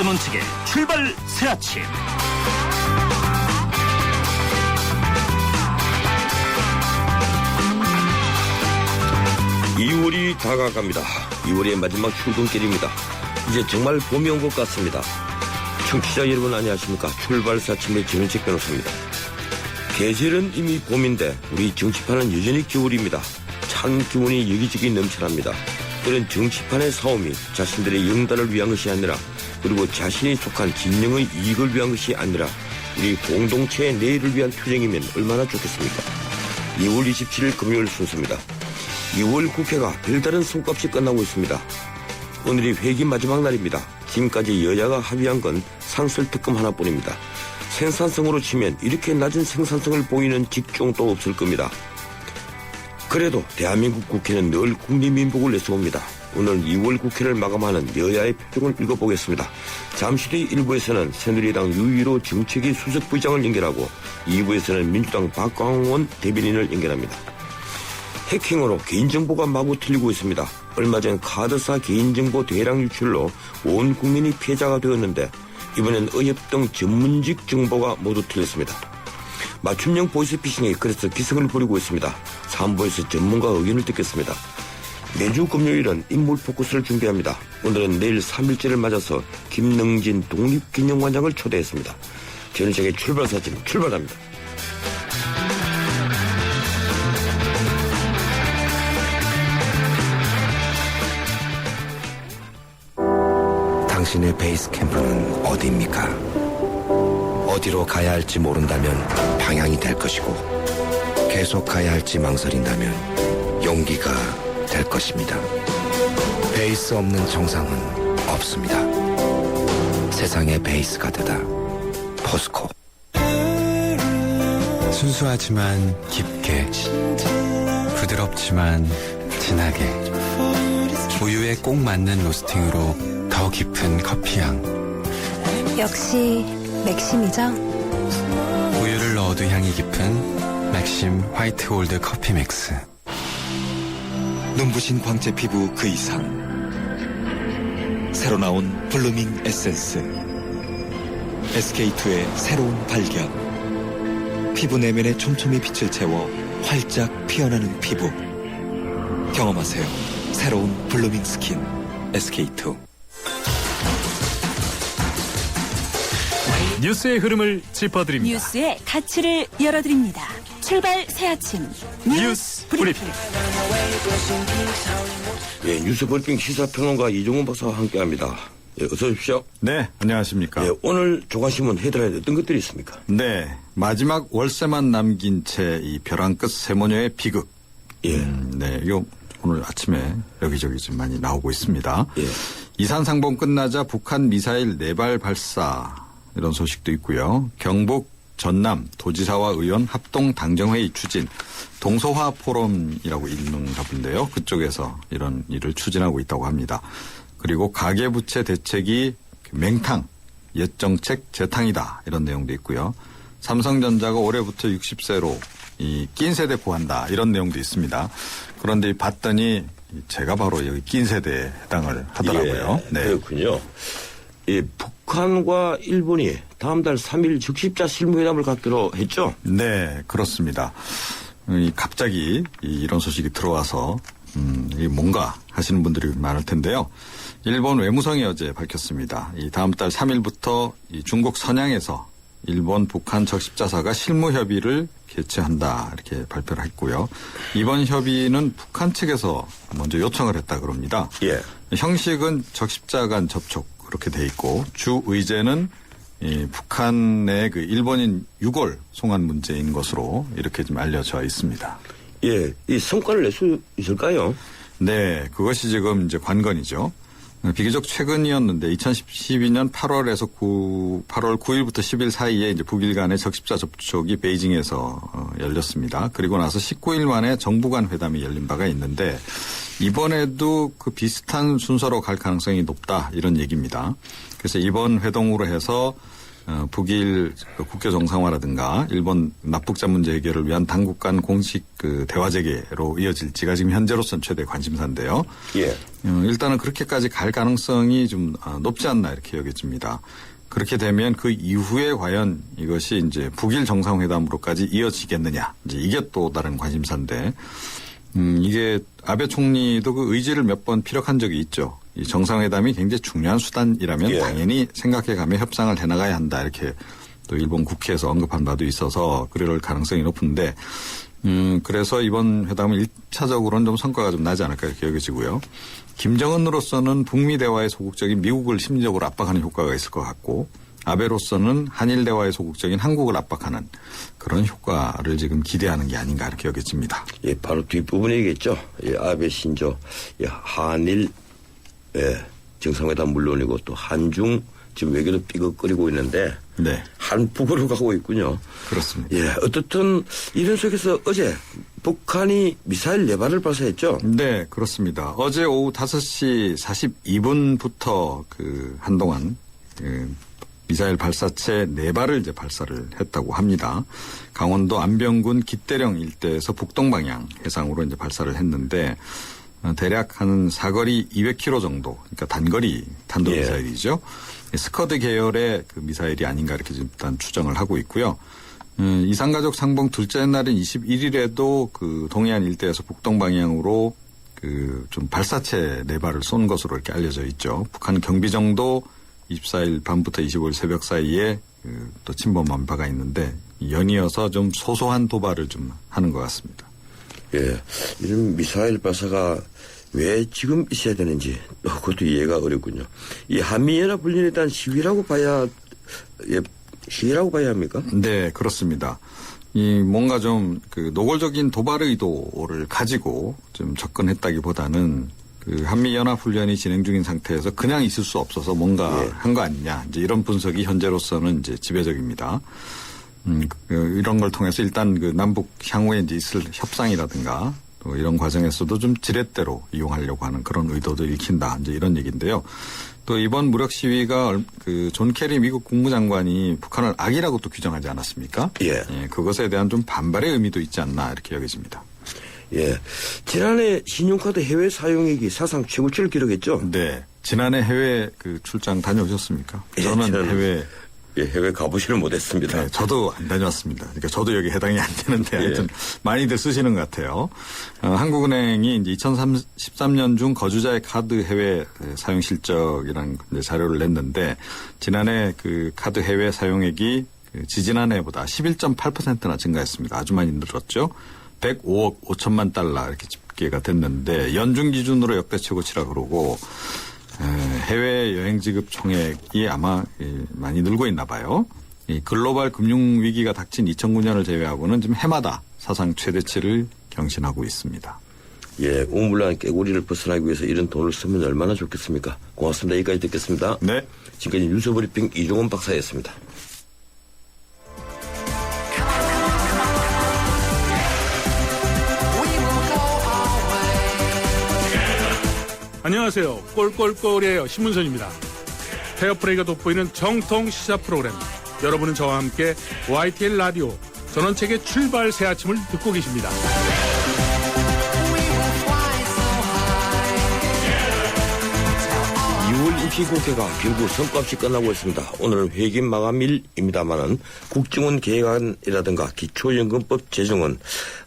손원책의 출발 새아침. 2월이 다가갑니다. 2월의 마지막 출근길입니다. 이제 정말 봄이 온 것 같습니다. 청취자 여러분 안녕하십니까. 출발 새아침의 정은책 변호사입니다. 계절은 이미 봄인데 우리 정치판은 여전히 겨울입니다. 찬 기운이 여기저기 넘쳐납니다. 그런 정치판의 싸움이 자신들의 영달을 위한 것이 아니라 그리고 자신이 속한 진영의 이익을 위한 것이 아니라 우리 공동체의 내일을 위한 투쟁이면 얼마나 좋겠습니까. 2월 27일 금요일 순서입니다. 2월 국회가 별다른 성과 없이 끝나고 있습니다. 오늘이 회기 마지막 날입니다. 지금까지 여야가 합의한 건 상설특검 하나뿐입니다. 생산성으로 치면 이렇게 낮은 생산성을 보이는 직종도 없을 겁니다. 그래도 대한민국 국회는 늘 국리민복을 내세웁니다. 오늘 2월 국회를 마감하는 여야의 표정을 읽어보겠습니다. 잠시 뒤 1부에서는 새누리당 유일호 정책위 수석부장을 연결하고 2부에서는 민주당 박광원 대변인을 연결합니다. 해킹으로 개인정보가 마구 틀리고 있습니다. 얼마 전 카드사 개인정보 대량 유출로 온 국민이 피해자가 되었는데 이번엔 의협 등 전문직 정보가 모두 틀렸습니다. 맞춤형 보이스피싱이 그래서 기승을 부리고 있습니다. 3부에서 전문가 의견을 듣겠습니다. 매주 금요일은 인물 포커스를 준비합니다. 오늘은 내일 3일째를 맞아서 김능진 독립기념관장을 초대했습니다. 전우식의 출발 사진 출발합니다. 당신의 베이스 캠프는 어디입니까? 어디로 가야 할지 모른다면 방향이 될 것이고 계속 가야 할지 망설인다면 용기가 될 것입니다. 베이스 없는 정상은 없습니다. 세상의 베이스가 되다. 포스코. 순수하지만 깊게, 부드럽지만 진하게, 우유에 꼭 맞는 로스팅으로 더 깊은 커피향. 역시 맥심이죠? 우유를 넣어도 향이 깊은 맥심 화이트 골드 커피 믹스. 눈부신 광채 피부 그 이상. 새로 나온 블루밍 에센스. SK2의 새로운 발견. 피부 내면의 촘촘히 빛을 채워 활짝 피어나는 피부. 경험하세요. 새로운 블루밍 스킨 SK2. 뉴스의 흐름을 짚어드립니다. 뉴스의 가치를 열어드립니다. 출발 새아침 뉴스 브리핑. 예, 뉴스 브리핑 시사평론가 이종훈 박사와 함께합니다. 예, 어서 오십시오. 네, 안녕하십니까. 예, 오늘 조간신문 헤드라인 어떤 것들이 있습니까? 네, 마지막 월세만 남긴 채 이 벼랑 끝 세모녀의 비극. 예. 네, 이거 오늘 아침에 여기저기 좀 많이 나오고 있습니다. 예. 이산상봉 끝나자 북한 미사일 4발 발사 이런 소식도 있고요. 경북 전남 도지사와 의원 합동 당정회의 추진, 동서화 포럼이라고 있는가 본데요. 그쪽에서 이런 일을 추진하고 있다고 합니다. 그리고 가계부채 대책이 맹탕, 옛정책 재탕이다 이런 내용도 있고요. 삼성전자가 올해부터 60세로 이 낀 세대 구한다 이런 내용도 있습니다. 그런데 봤더니 제가 바로 여기 낀 세대에 해당을 하더라고요. 예, 그렇군요. 예, 북한과 일본이 다음 달 3일 적십자 실무회담을 갖기로 했죠? 네, 그렇습니다. 갑자기 이런 소식이 들어와서 이 뭔가 하시는 분들이 많을 텐데요. 일본 외무성이 어제 밝혔습니다. 이 다음 달 3일부터 이 중국 선양에서 일본 북한 적십자사가 실무 협의를 개최한다 이렇게 발표를 했고요. 이번 협의는 북한 측에서 먼저 요청을 했다 그럽니다. 예. 형식은 적십자 간 접촉 그렇게 돼 있고 주 의제는 이 북한의 그 일본인 유골 송환 문제인 것으로 이렇게 좀 알려져 있습니다. 예, 이 성과를 낼 수 있을까요? 네, 그것이 지금 이제 관건이죠. 비교적 최근이었는데 2012년 8월 9일부터 10일 사이에 이제 북일 간의 적십자 접촉이 베이징에서 열렸습니다. 그리고 나서 19일 만에 정부 간 회담이 열린 바가 있는데 이번에도 그 비슷한 순서로 갈 가능성이 높다 이런 얘기입니다. 그래서 이번 회동으로 해서 북일 국교 정상화라든가 일본 납북자 문제 해결을 위한 당국 간 공식 그 대화 재개로 이어질지가 지금 현재로서는 최대 관심사인데요. 예. 일단은 그렇게까지 갈 가능성이 좀 높지 않나 이렇게 여겨집니다. 그렇게 되면 그 이후에 과연 이것이 이제 북일 정상회담으로까지 이어지겠느냐. 이제 이게 또 다른 관심사인데, 이게 아베 총리도 그 의지를 몇 번 피력한 적이 있죠. 이 정상회담이 굉장히 중요한 수단이라면 예. 당연히 당연히 생각해가며 협상을 해나가야 한다. 이렇게 또 일본 국회에서 언급한 바도 있어서 그럴 가능성이 높은데, 그래서 이번 회담은 1차적으로는 좀 성과가 좀 나지 않을까 이렇게 여겨지고요. 김정은으로서는 북미 대화에 소극적인 미국을 심리적으로 압박하는 효과가 있을 것 같고, 아베로서는 한일 대화에 소극적인 한국을 압박하는 그런 효과를 지금 기대하는 게 아닌가 이렇게 여겨집니다. 예, 바로 뒷부분이겠죠. 예, 아베 신조, 예, 한일, 예, 정상회담 물론이고 또 한중 지금 외교도 삐걱거리고 있는데, 네. 한북으로 가고 있군요. 그렇습니다. 예, 어떻든 이런 속에서 어제 북한이 미사일 4발을 발사했죠. 네, 그렇습니다. 어제 오후 5시 42분부터 그 한동안 그 미사일 발사체 4발을 이제 발사를 했다고 합니다. 강원도 안병군 기대령 일대에서 북동방향 해상으로 이제 발사를 했는데, 대략 한 사거리 200km 정도, 그러니까 단거리 탄도미사일이죠. 스커드 계열의 그 미사일이 아닌가 이렇게 일단 추정을 하고 있고요. 이산가족 상봉 둘째 날인 21일에도 그 동해안 일대에서 북동방향으로 그 좀 발사체 4발을 쏜 것으로 이렇게 알려져 있죠. 북한 경비정도 24일 밤부터 25일 새벽 사이에 그 또 침범한 바가 있는데 연이어서 좀 소소한 도발을 좀 하는 것 같습니다. 예, 이런 미사일 발사가 왜 지금 있어야 되는지 그것도 이해가 어렵군요. 이 한미연합훈련에 대한 시위라고 봐야 합니까? 네, 그렇습니다. 이 뭔가 좀 그 노골적인 도발 의도를 가지고 좀 접근했다기보다는 그 한미연합훈련이 진행 중인 상태에서 그냥 있을 수 없어서 뭔가 한 거 아니냐. 이제 이런 분석이 현재로서는 이제 지배적입니다. 이런 걸 통해서 일단 그 남북 향후에 이제 있을 협상이라든가 또 이런 과정에서도 좀 지렛대로 이용하려고 하는 그런 의도도 읽힌다. 이제 이런 얘기인데요. 또 이번 무력 시위가 그 존 케리 미국 국무장관이 북한을 악이라고 또 규정하지 않았습니까? 예. 그것에 대한 좀 반발의 의미도 있지 않나 이렇게 여겨집니다. 예. 지난해 신용카드 해외 사용액이 사상 최고치를 기록했죠? 네. 지난해 해외 그 출장 다녀오셨습니까? 저는 해외 가보지를 못했습니다. 네, 저도 안 다녀왔습니다. 그러니까 저도 여기 해당이 안 되는데 하여튼 많이들 쓰시는 것 같아요. 한국은행이 이제 2013년 중 거주자의 카드 해외 사용 실적이라는 자료를 냈는데 지난해 그 카드 해외 사용액이 지지난해보다 11.8%나 증가했습니다. 아주 많이 늘었죠. 105억 5천만 달러 이렇게 집계가 됐는데 연중 기준으로 역대 최고치라 그러고 해외 여행 지급 총액이 아마 많이 늘고 있나 봐요. 이 글로벌 금융 위기가 닥친 2009년을 제외하고는 지금 해마다 사상 최대치를 경신하고 있습니다. 예, 우물란 깨구리를 벗어나기 위해서 이런 돈을 쓰면 얼마나 좋겠습니까? 고맙습니다. 여기까지 듣겠습니다. 네. 지금까지 뉴스브리핑 이종원 박사였습니다. 안녕하세요. 꼴꼴꼴이에요. 신문선입니다. 페어플레이가 돋보이는 정통 시사 프로그램. 여러분은 저와 함께 YTN 라디오 전원책의 출발 새 아침을 듣고 계십니다. 2월 임시국회가 결국 성과 없이 끝나고 있습니다. 오늘은 회기 마감일입니다만은 국정원 개혁안이라든가 기초연금법 제정은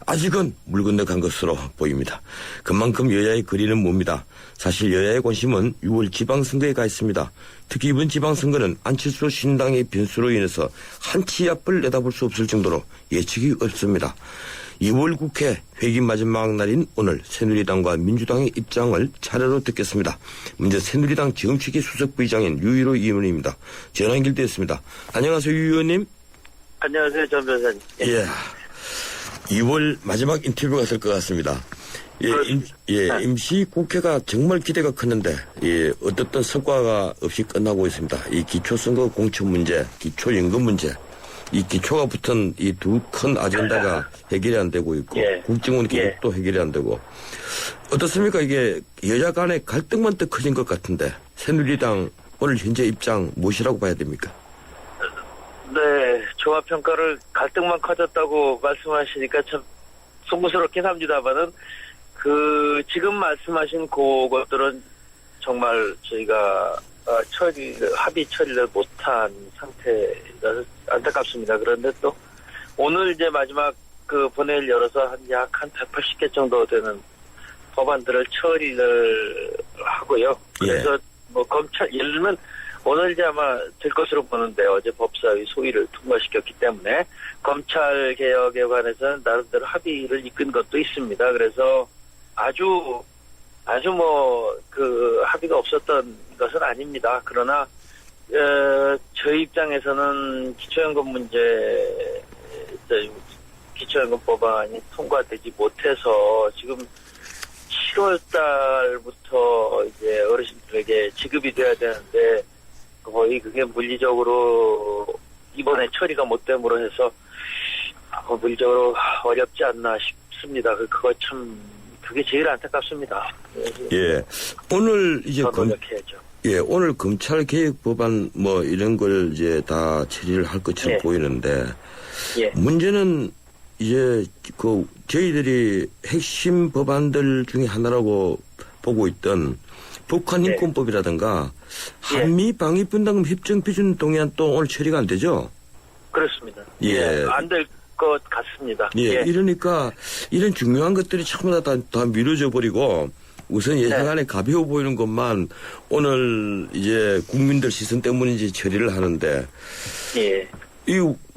아직은 물 건너간 것으로 보입니다. 그만큼 여야의 거리는 멉니다. 사실 여야의 관심은 6월 지방선거에 가 있습니다. 특히 이번 지방선거는 안철수 신당의 변수로 인해서 한 치 앞을 내다볼 수 없을 정도로 예측이 어렵습니다. 2월 국회 회기 마지막 날인 오늘 새누리당과 민주당의 입장을 차례로 듣겠습니다. 먼저 새누리당 정치계 수석 부의장인 유일호 의원입니다. 전화 연결되었습니다. 안녕하세요, 유 의원님. 안녕하세요, 전 변호사님. 예. 2월 마지막 인터뷰가 될 것 같습니다. 임시 국회가 정말 기대가 컸는데, 어떻든 성과가 없이 끝나고 있습니다. 이 기초선거 공천 문제, 기초연금 문제, 이 기초가 붙은 이 두 큰 아젠다가 해결이 안 되고 있고, 국정원 개혁도 해결이 안 되고, 어떻습니까? 이게 여야 간의 갈등만 더 커진 것 같은데, 새누리당 오늘 현재 입장 무엇이라고 봐야 됩니까? 네, 종합평가를 갈등만 커졌다고 말씀하시니까 참 송구스럽긴 합니다만은 지금 말씀하신 그것들은 정말 저희가 합의 처리를 못한 상태라서 안타깝습니다. 그런데 또 오늘 이제 마지막 본회의를 열어서 약 한 180개 정도 되는 법안들을 처리를 하고요. 그래서 뭐 검찰, 예를 들면 오늘 이제 아마 될 것으로 보는데 어제 법사위 소위를 통과시켰기 때문에 검찰 개혁에 관해서는 나름대로 합의를 이끈 것도 있습니다. 그래서 아주 합의가 없었던 것은 아닙니다. 그러나 저희 입장에서는 기초연금 법안이 통과되지 못해서 지금 7월 달부터 이제 어르신들에게 지급이 돼야 되는데 거의 그게 물리적으로 이번에 처리가 못 됨으로 해서 물리적으로 어렵지 않나 싶습니다. 그게 제일 안타깝습니다. 예. 오늘 이제 노력해야죠. 오늘 검찰 개혁 법안 뭐 이런 걸 이제 다 처리를 할 것처럼 보이는데 문제는 이제 저희들이 핵심 법안들 중에 하나라고 보고 있던 북한인권법이라든가 한미방위분담금 협정批준 동의안 또 오늘 처리가 안 되죠? 그렇습니다. 예. 안 될 것 같습니다. 이러니까 이런 중요한 것들이 전부 다 미뤄져 버리고 우선 예산안에 가벼워 보이는 것만 오늘 이제 국민들 시선 때문인지 처리를 하는데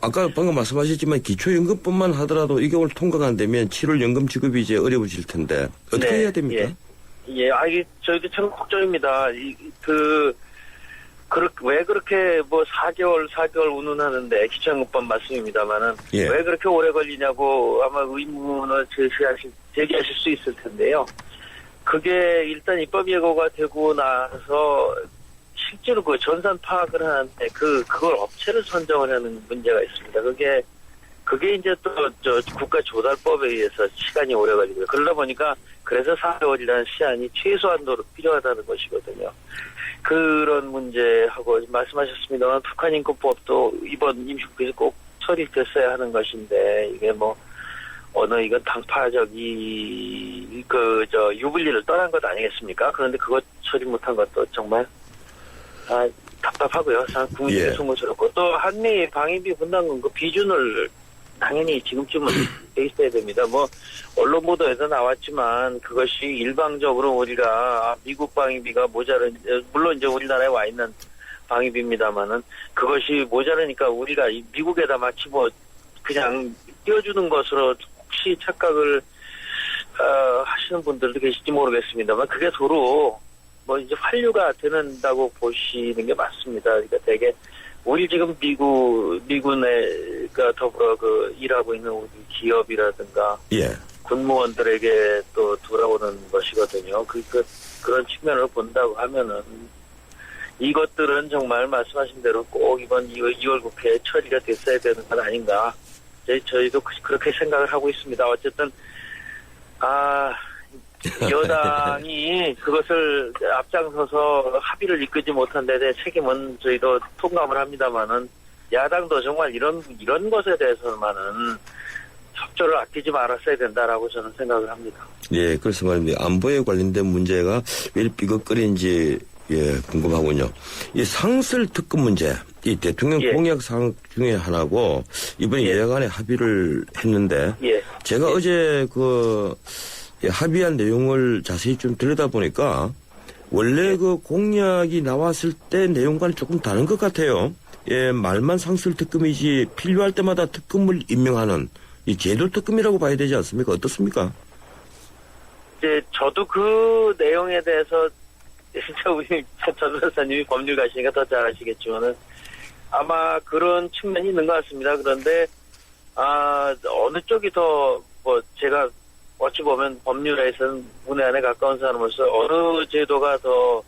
아까 방금 말씀하셨지만 기초연금뿐만 하더라도 이게 오늘 통과가 안 되면 7월 연금 지급이 이제 어려워질 텐데 어떻게 해야 됩니까? 이게 저희도 참 걱정입니다. 왜 그렇게 뭐 4개월 운운하는데 기초연금법 말씀입니다만은 왜 그렇게 오래 걸리냐고 아마 의문을 제기하실 수 있을 텐데요. 그게 일단 입법 예고가 되고 나서 실제로 전산 파악을 하는데 그걸 업체를 선정을 하는 문제가 있습니다. 그게 이제 또 국가조달법에 의해서 시간이 오래 걸리고요. 그러다 보니까 그래서 4개월이라는 시한이 최소한도로 필요하다는 것이거든요. 그런 문제하고 말씀하셨습니다만 북한인권법도 이번 임시국회에서 꼭 처리됐어야 하는 것인데 이게 이건 당파적 유불리를 떠난 것 아니겠습니까? 그런데 그것 처리 못한 것도 정말 답답하고요. 국민들이 송구스럽고 또 한미 방위비 분담금 그 비준을 당연히 지금쯤은 돼 있어야 됩니다. 언론 보도에서 나왔지만 그것이 일방적으로 우리가 미국 방위비가 물론 이제 우리나라에 와 있는 방위비입니다만은 그것이 모자라니까 우리가 미국에다 마치 그냥 띄워주는 것으로 혹시 착각을 하시는 분들도 계실지 모르겠습니다만 그게 도로 이제 환류가 되는다고 보시는 게 맞습니다. 그러니까 되게 우리 지금 미군과 더불어 일하고 있는 우리 기업이라든가 군무원들에게 또 돌아오는 것이거든요. 그런 측면으로 본다고 하면은 이것들은 정말 말씀하신 대로 꼭 이번 2월 국회에 처리가 됐어야 되는 건 아닌가. 저희도 그렇게 생각을 하고 있습니다. 어쨌든 여당이 그것을 앞장서서 합의를 이끌지 못한 데 대해 책임은 저희도 통감을 합니다만은 야당도 정말 이런 것에 대해서만은 협조를 아끼지 말았어야 된다라고 저는 생각을 합니다. 예, 그래서 말입니다. 안보에 관련된 문제가 왜 삐걱거리는지 궁금하군요. 이 상설 특검 문제, 이 대통령 공약 사항 중에 하나고 이번에 여야 간에 합의를 했는데 제가 어제 합의한 내용을 자세히 좀 들여다보니까 원래 공약이 나왔을 때 내용과는 조금 다른 것 같아요. 말만 상설 특검이지 필요할 때마다 특검을 임명하는 이 제도 특검이라고 봐야 되지 않습니까? 어떻습니까? 저도 그 내용에 대해서 진짜 우리 전 변호사님이 법률가시니까 더 잘 아시겠지만은 아마 그런 측면이 있는 것 같습니다. 그런데 어느 쪽이 더 제가 어찌 보면 법률에서는 문외한에 가까운 사람으로서 어느 제도가 더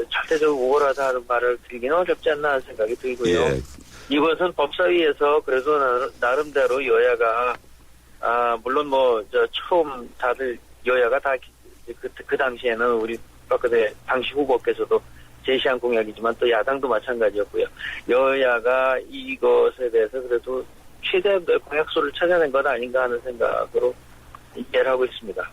절대적으로 우월하다 하는 말을 드리기는 어렵지 않나 하는 생각이 들고요. 이것은 법사위에서 그래서 나름대로 여야가 물론 처음 다들 여야가 다 그 당시에는 우리 박근혜 당시 후보께서도 제시한 공약이지만 또 야당도 마찬가지였고요. 여야가 이것에 대해서 그래도 최대한 공약수를 찾아낸 것 아닌가 하는 생각으로 이해를 하고 있습니다.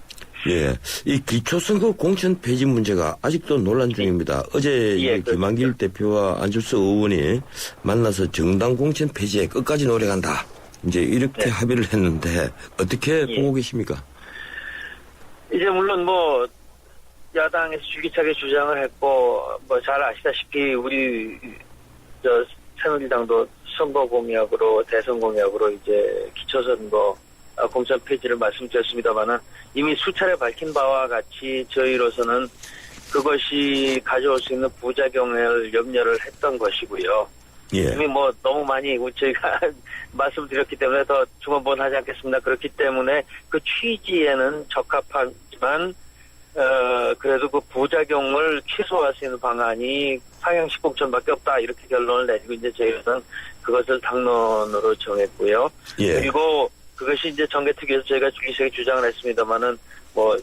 예, 이 기초선거 공천 폐지 문제가 아직도 논란 중입니다. 어제 김한길 대표와 안철수 의원이 만나서 정당 공천 폐지에 끝까지 노력한다. 이제 이렇게 합의를 했는데 어떻게 보고 계십니까? 이제 물론 뭐 야당에서 줄기차게 주장을 했고 뭐 잘 아시다시피 우리 새누리당도 선거 공약으로 대선 공약으로 이제 기초선거 공천 폐지를 말씀드렸습니다만은 이미 수차례 밝힌 바와 같이 저희로서는 그것이 가져올 수 있는 부작용을 염려를 했던 것이고요. 예. 이미 뭐 너무 많이 저희가 말씀드렸기 때문에 더 중언부언하지 않겠습니다. 그렇기 때문에 그 취지에는 적합하지만 그래도 그 부작용을 최소화할 수 있는 방안이 상향식 공천밖에 없다 이렇게 결론을 내리고 이제 저희는 그것을 당론으로 정했고요. 예. 그리고 그것이 이제 정개특위에서 저희가 줄기차게 주장을 했습니다만은 뭐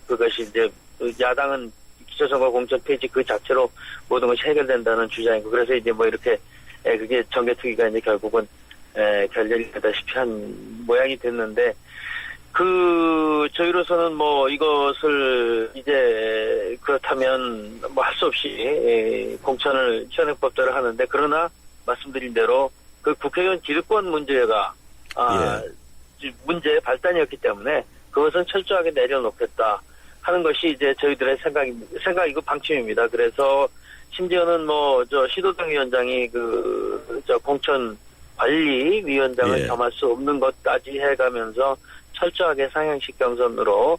그것이 이제 야당은 기초선거 공천 폐지 그 자체로 모든 것이 해결된다는 주장이고 그래서 이제 뭐 이렇게 그게 정개특위가 이제 결국은 결렬이 되다시피 한 모양이 됐는데 저희로서는 뭐 이것을 이제 그렇다면 뭐 할 수 없이 공천을 현행법대로 하는데 그러나 말씀드린 대로 그 국회의원 기득권 문제가 문제의 발단이었기 때문에 그것은 철저하게 내려놓겠다 하는 것이 이제 저희들의 생각이고 방침입니다. 그래서 심지어는 뭐 시도당 위원장이 공천 관리위원장을 겸할 수 없는 것까지 해가면서 철저하게 상향식 공천으로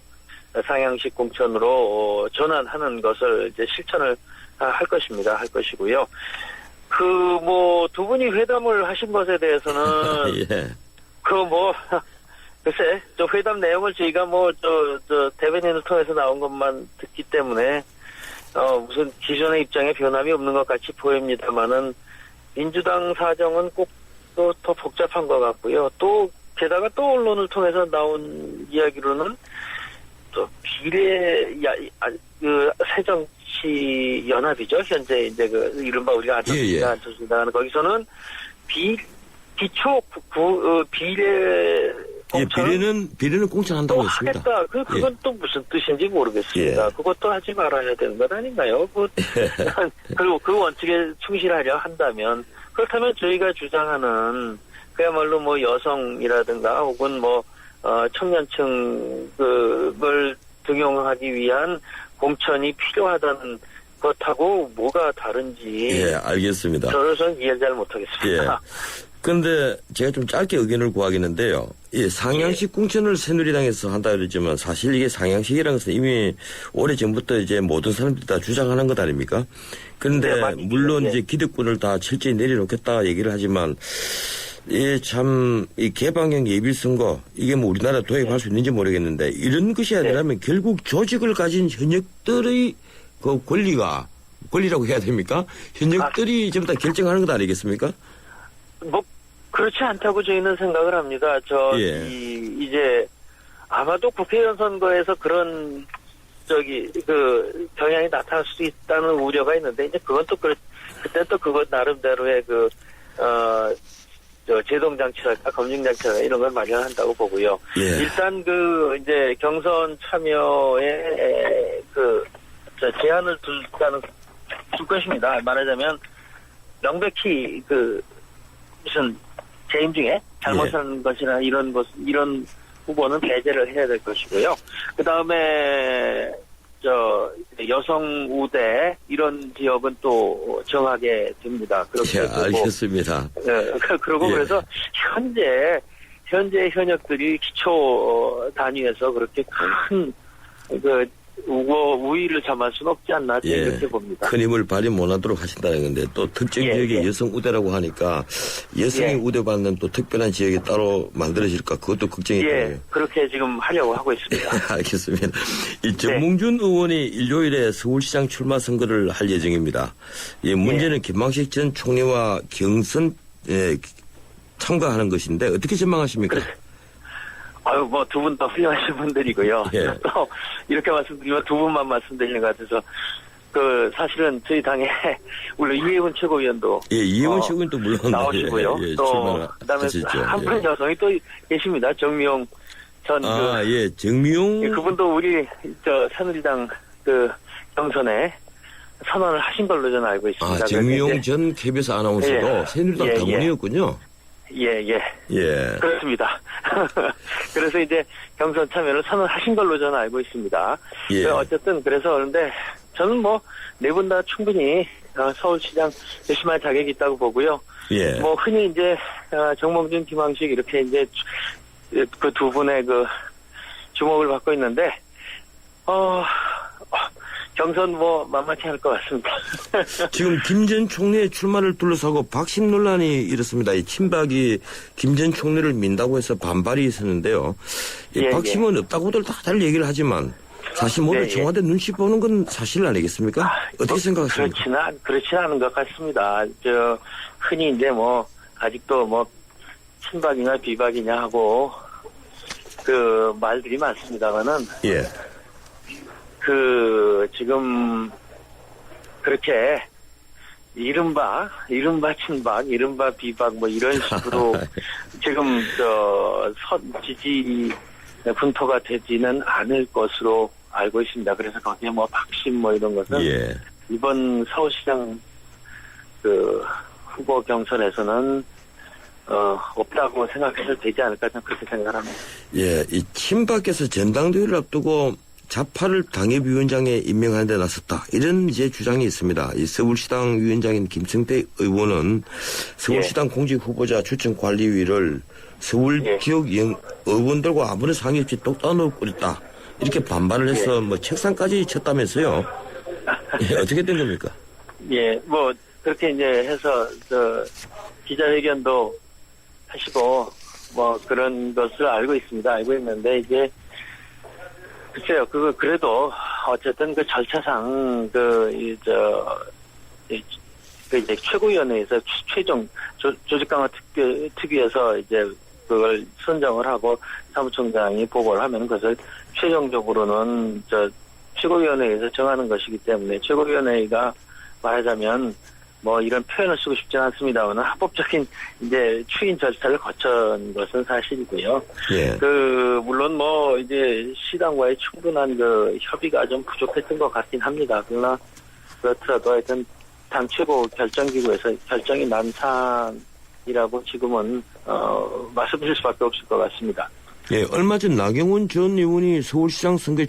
전환하는 것을 이제 실천을 할 것이고요. 두 분이 회담을 하신 것에 대해서는 글쎄, 회담 내용을 저희가 대변인을 통해서 나온 것만 듣기 때문에, 무슨 기존의 입장에 변함이 없는 것 같이 보입니다만은, 민주당 사정은 꼭 또 더 복잡한 것 같고요. 또, 게다가 또 언론을 통해서 나온 이야기로는, 또 새정치연합이죠. 현재 이제 이른바 우리가 안철수당하는 거기서는 비례는 공천한다고 했습니다. 하겠다. 그건 또 무슨 뜻인지 모르겠습니다. 그것도 하지 말아야 되는 것 아닌가요? 그리고 그 원칙에 충실하려 한다면 그렇다면 저희가 주장하는 그야말로 뭐 여성이라든가 혹은 청년층 그걸 등용하기 위한 공천이 필요하다는 것하고 뭐가 다른지. 알겠습니다. 저로서는 이해를 잘 못하겠습니다. 그런데 제가 좀 짧게 의견을 구하겠는데요. 상향식 공천을 새누리당에서 한다 그랬지만 사실 이게 상향식이라는 것은 이미 오래전부터 이제 모든 사람들이 다 주장하는 것 아닙니까? 그런데 물론 이제 기득권을 다 철저히 내려놓겠다 얘기를 하지만 이 개방형 예비선거 이게 뭐 우리나라 도입할 수 있는지 모르겠는데 이런 것이 아니라면 결국 조직을 가진 현역들의 그 권리라고 해야 됩니까? 현역들이 전부 다 결정하는 것 아니겠습니까? 그렇지 않다고 저희는 생각을 합니다. 이제 아마도 국회의원 선거에서 그런 경향이 나타날 수 있다는 우려가 있는데 이제 그건 또 그때 또 그것 나름대로의 제동 장치랄까 검증 장치랄까 이런 걸 마련한다고 보고요. 일단 이제 경선 참여에 제한을 둘 것입니다. 말하자면 명백히 무슨 재임 중에 잘못한 것이나 이런 후보는 배제를 해야 될 것이고요. 그 다음에 여성 우대 이런 지역은 또 정하게 됩니다. 그렇게 알겠습니다. 그리고 그래서 현재 현역들이 기초 단위에서 그렇게 큰 우위를 점할 수는 없지 않나 이렇게 봅니다. 큰 힘을 발휘 못하도록 하신다는 건데 또 특정 지역에 여성 우대라고 하니까 여성이 우대받는 또 특별한 지역이 따로 만들어질까 그것도 걱정이 돼요. 그렇게 지금 하려고 하고 있습니다. 알겠습니다. 이 정몽준 의원이 일요일에 서울시장 출마 선거를 할 예정입니다. 문제는 김광식 전 총리와 경선 참가하는 것인데 어떻게 전망하십니까? 두 분 다 훌륭하신 분들이고요. 또 이렇게 말씀드리면 두 분만 말씀드리는 것 같아서 사실은 저희 당에 물론 이혜원 최고위원도 예, 이혜원 최고위원도 물론 나오시고요. 또 그다음에 한 분 여성이 또 계십니다. 정미용 전 정미용 그분도 우리 새누리당 경선에 선언을 하신 걸로 저는 알고 있습니다. 정미용 전 KBS 아나운서도 새누리당 당원이었군요. 예. 그렇습니다. 그래서 이제 경선 참여를 선언하신 걸로 저는 알고 있습니다. 어쨌든 그런데 저는 네 분 다 충분히 서울시장 열심히 할 자격이 있다고 보고요. 흔히 이제 정몽준, 김황식 이렇게 이제 그 두 분의 주목을 받고 있는데 경선 만만치 않을 것 같습니다. 지금 김 전 총리의 출마를 둘러싸고 박심 논란이 일었습니다. 이 친박이 김 전 총리를 민다고 해서 반발이 있었는데요. 박심은 없다고들 다들 얘기를 하지만 사실 모두 청와대 눈치 보는 건 사실 아니겠습니까? 어떻게 생각하십니까? 그렇지는 않은 것 같습니다. 흔히 이제 아직도 친박이냐 비박이냐 하고 말들이 많습니다만은 지금 그렇게 이른바 친박, 이른바 비박 이런 식으로 지금 지지 분토가 되지는 않을 것으로 알고 있습니다. 그래서 거기에 박심 이런 것은 이번 서울시장 후보 경선에서는 없다고 생각해도 되지 않을까 저는 그렇게 생각을 합니다. 이 친박에서 전당대회를 앞두고 자파를 당협위원장에 임명하는 데 나섰다. 이런 이제 주장이 있습니다. 이 서울시당 위원장인 김성태 의원은 서울시당 공직 후보자 추천관리위를 서울 지역 의원들과 아무런 상의 없이 똑 따놓고 있다. 이렇게 반발을 해서 책상까지 쳤다면서요. 어떻게 된 겁니까? 그렇게 이제 해서 기자회견도 하시고 그런 것을 알고 있습니다. 알고 있는데 이제 글쎄요, 그래도 어쨌든 절차상 이제 최고위원회에서 최종 조직강화 특위에서 이제 그걸 선정을 하고 사무총장이 보고를 하면 그것을 최종적으로는 최고위원회에서 정하는 것이기 때문에 최고위원회가 말하자면 이런 표현을 쓰고 싶지는 않습니다만 합법적인 이제 추인 절차를 거친 것은 사실이고요. 물론 이제 시당과의 충분한 협의가 좀 부족했던 것 같긴 합니다. 그러나 그렇더라도 하여튼 당 최고 결정기구에서 결정이 난 사안이라고 지금은 말씀드릴 수밖에 없을 것 같습니다. 얼마 전 나경원 전 의원이 서울시장 선거에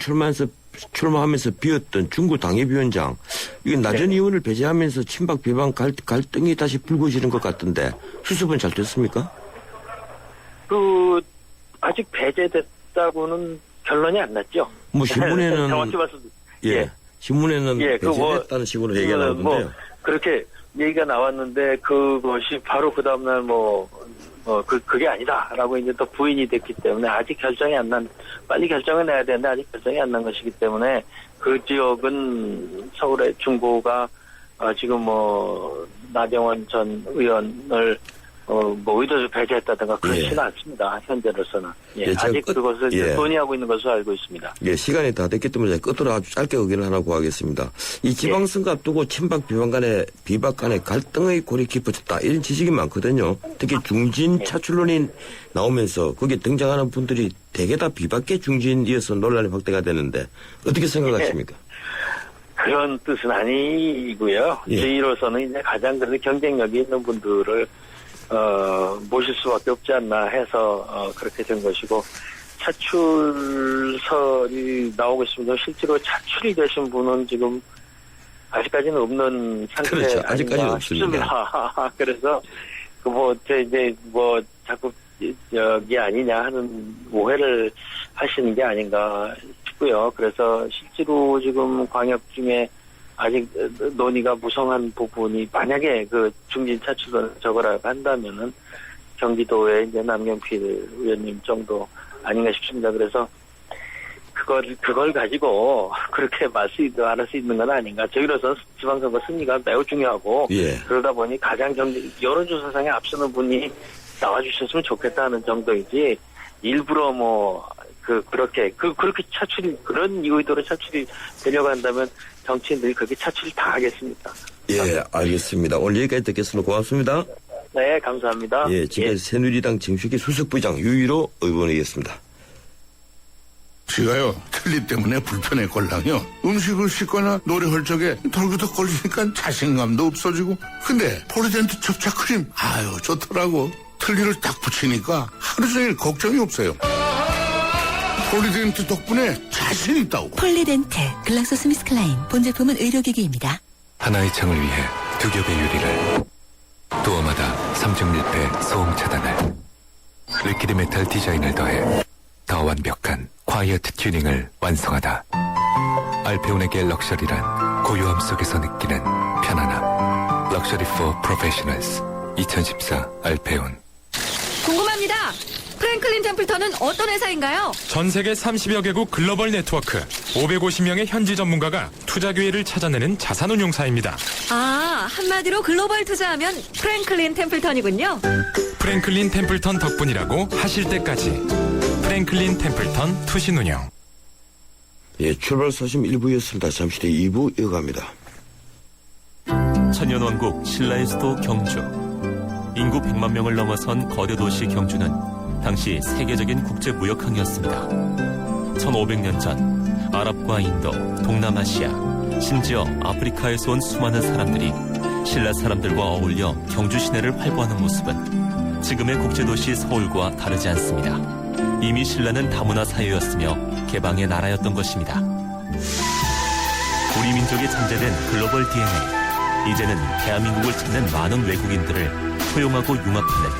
출마하면서 비었던 중구 당협위원장, 이건 나 전 의원을 배제하면서 친박 비방 갈등이 다시 불거지는 것 같던데 수습은 잘 됐습니까? 아직 배제됐다고는 결론이 안 났죠. 신문에는 정확히 말씀. 신문에는 배제됐다는 식으로 얘기가 나오던데요. 그렇게 얘기가 나왔는데 그것이 바로 그 다음날 그게 아니다라고 이제 또 부인이 됐기 때문에 아직 빨리 결정을 내야 되는데 아직 결정이 안 난 것이기 때문에 그 지역은 서울의 중구가 지금 나경원 전 의원을 의도적으로 배제했다든가 그렇지는 않습니다. 현재로서는. 아직 그것을 논의하고 있는 것으로 알고 있습니다. 시간이 다 됐기 때문에 끝으로 아주 짧게 의견을 하라고 하겠습니다. 이 지방선거 앞두고 친박 비박 간의 갈등의 골이 깊어졌다. 이런 지식이 많거든요. 특히 중진 차출론이 나오면서 거기에 등장하는 분들이 대개 다 비박계 중진이어서 논란이 확대가 되는데 어떻게 생각하십니까? 그런 뜻은 아니고요. 저희로서는 이제 가장 경쟁력이 있는 분들을 모실 수밖에 없지 않나 해서 그렇게 된 것이고 차출설이 나오고 있습니다. 실제로 차출이 되신 분은 지금 아직까지는 없는 상태 그렇죠. 아직까지는 없습니다. 그래서 자꾸 여기 아니냐 하는 오해를 하시는 게 아닌가 싶고요. 그래서 실제로 지금 광역 중에 아직 논의가 무성한 부분이 만약에 중진 차출을 적으라고 한다면은 경기도의 이제 남경필 의원님 정도 아닌가 싶습니다. 그래서 그걸 가지고 그렇게 말할 수 있는 건 아닌가. 저희로서 지방선거 승리가 매우 중요하고 그러다 보니 가장 여론조사상에 앞서는 분이 나와주셨으면 좋겠다는 정도이지 일부러 그렇게 차출이 그런 의도로 차출이 되려고 한다면 정치인들이 그렇게 차치를 다 하겠습니까? 예, 알겠습니다. 오늘 여기까지 듣겠습니다. 고맙습니다. 네, 감사합니다. 예, 지금까지 새누리당 정책위 수석부장 유일호 의원이었습니다. 제가요 틀니 때문에 불편했걸랑요. 음식을 씻거나 노래할 적에 덜그덕 걸리니까 자신감도 없어지고. 근데 폴리덴트 접착 크림 아유 좋더라고. 틀니를 딱 붙이니까 하루 종일 걱정이 없어요. 폴리덴트 덕분에 자신 있다고. 폴리덴트 글락소스미스클라인 본 제품은 의료기기입니다. 하나의 창을 위해 두 겹의 유리를, 도어마다 3중 밀폐 소음 차단을, 리퀴드 메탈 디자인을 더해 더 완벽한 콰이어트 튜닝을 완성하다. 알페온에게 럭셔리란 고요함 속에서 느끼는 편안함. 럭셔리 for professionals 2014 알페온. 궁금합니다. 프랭클린 템플턴은 어떤 회사인가요? 전 세계 30여 개국 글로벌 네트워크 550명의 현지 전문가가 투자 기회를 찾아내는 자산운용사입니다. 아, 한마디로 글로벌 투자하면 프랭클린 템플턴이군요. 프랭클린 템플턴 덕분이라고 하실 때까지. 프랭클린 템플턴 투신운용. 예, 출발 사심 1부였습니다. 잠시 뒤 2부 이어갑니다. 천년왕국 신라의 수도 경주. 인구 100만 명을 넘어선 거대 도시 경주는 당시 세계적인 국제무역항이었습니다. 1500년 전 아랍과 인도, 동남아시아, 심지어 아프리카에서 온 수많은 사람들이 신라 사람들과 어울려 경주 시내를 활보하는 모습은 지금의 국제도시 서울과 다르지 않습니다. 이미 신라는 다문화 사회였으며 개방의 나라였던 것입니다. 우리 민족이 잠재된 글로벌 DNA, 이제는 대한민국을 찾는 많은 외국인들을 포용하고 융합하는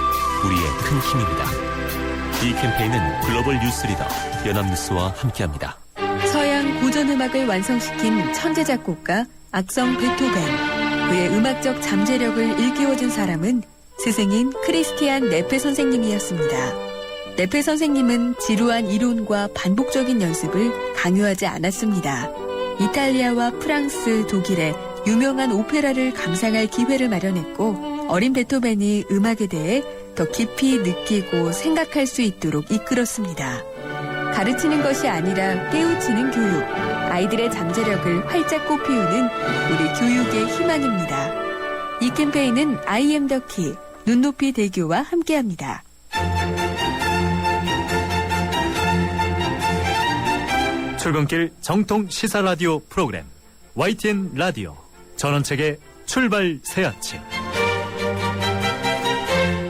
우리의 큰 힘입니다. 이 캠페인은 글로벌 뉴스리더 연합뉴스와 함께합니다. 서양 고전음악을 완성시킨 천재 작곡가 악성 베토벤. 그의 음악적 잠재력을 일깨워준 사람은 스승인 크리스티안 네페 선생님이었습니다. 네페 선생님은 지루한 이론과 반복적인 연습을 강요하지 않았습니다. 이탈리아와 프랑스, 독일의 유명한 오페라를 감상할 기회를 마련했고, 어린 베토벤이 음악에 대해 더 깊이 느끼고 생각할 수 있도록 이끌었습니다. 가르치는 것이 아니라 깨우치는 교육, 아이들의 잠재력을 활짝 꽃피우는 우리 교육의 희망입니다. 이 캠페인은 I am the key, 눈높이 대교와 함께합니다. 출근길 정통 시사 라디오 프로그램 YTN 라디오 전원책의 출발 새아침.